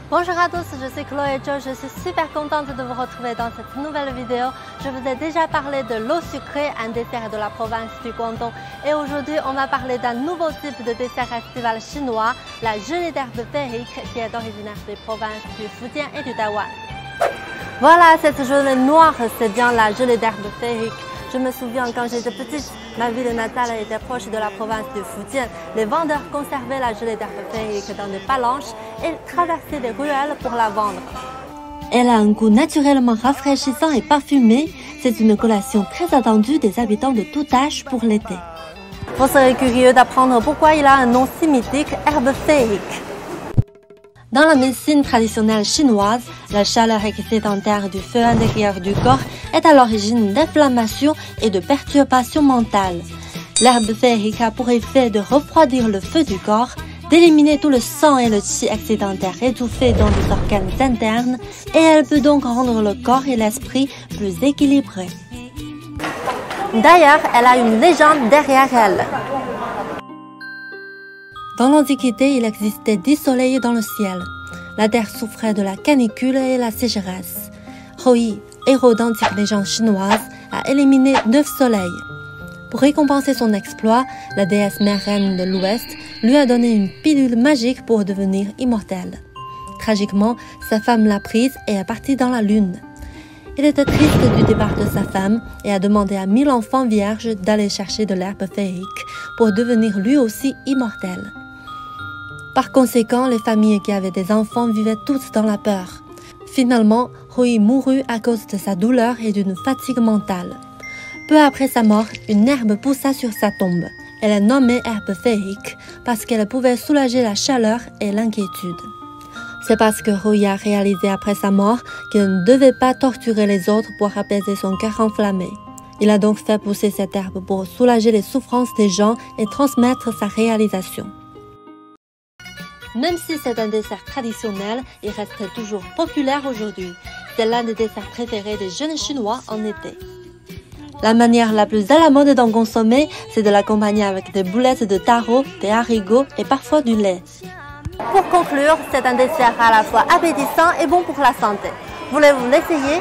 Bonjour à tous, je suis Chloé Jo, je suis super contente de vous retrouver dans cette nouvelle vidéo. Je vous ai déjà parlé de l'eau sucrée, un dessert de la province du Guangdong. Et aujourd'hui, on va parler d'un nouveau type de dessert estival chinois, la gelée d'herbe féerique, qui est originaire des provinces du Fujian et du Taïwan. Voilà, cette gelée noire, c'est bien la gelée d'herbe féerique. Je me souviens quand j'étais petite, ma ville natale était proche de la province du Fujian. Les vendeurs conservaient la gelée d'herbe féerique dans des palanches et traversaient les ruelles pour la vendre. Elle a un goût naturellement rafraîchissant et parfumé. C'est une collation très attendue des habitants de tout âge pour l'été. Vous serez curieux d'apprendre pourquoi il a un nom si mythique, herbe féerique. Dans la médecine traditionnelle chinoise, la chaleur excédentaire du feu intérieur du corps est à l'origine d'inflammations et de perturbations mentales. L'herbe féerique a pour effet de refroidir le feu du corps, d'éliminer tout le sang et le qi excédentaire étouffés dans les organes internes, et elle peut donc rendre le corps et l'esprit plus équilibrés. D'ailleurs, elle a une légende derrière elle. Dans l'Antiquité, il existait 10 soleils dans le ciel. La terre souffrait de la canicule et la sécheresse. Hou-Yi, héros d'antiques légendes chinoises, a éliminé 9 soleils. Pour récompenser son exploit, la déesse mère reine de l'Ouest lui a donné une pilule magique pour devenir immortelle. Tragiquement, sa femme l'a prise et est partie dans la lune. Il était triste du départ de sa femme et a demandé à 1000 enfants vierges d'aller chercher de l'herbe féerique pour devenir lui aussi immortel. Par conséquent, les familles qui avaient des enfants vivaient toutes dans la peur. Finalement, Hou-Yi mourut à cause de sa douleur et d'une fatigue mentale. Peu après sa mort, une herbe poussa sur sa tombe. Elle est nommée herbe féerique parce qu'elle pouvait soulager la chaleur et l'inquiétude. C'est parce que Hou-Yi a réalisé après sa mort qu'il ne devait pas torturer les autres pour apaiser son cœur enflammé. Il a donc fait pousser cette herbe pour soulager les souffrances des gens et transmettre sa réalisation. Même si c'est un dessert traditionnel, il reste toujours populaire aujourd'hui. C'est l'un des desserts préférés des jeunes Chinois en été. La manière la plus à la mode d'en consommer, c'est de l'accompagner avec des boulettes de taro, des haricots et parfois du lait. Pour conclure, c'est un dessert à la fois appétissant et bon pour la santé. Voulez-vous l'essayer?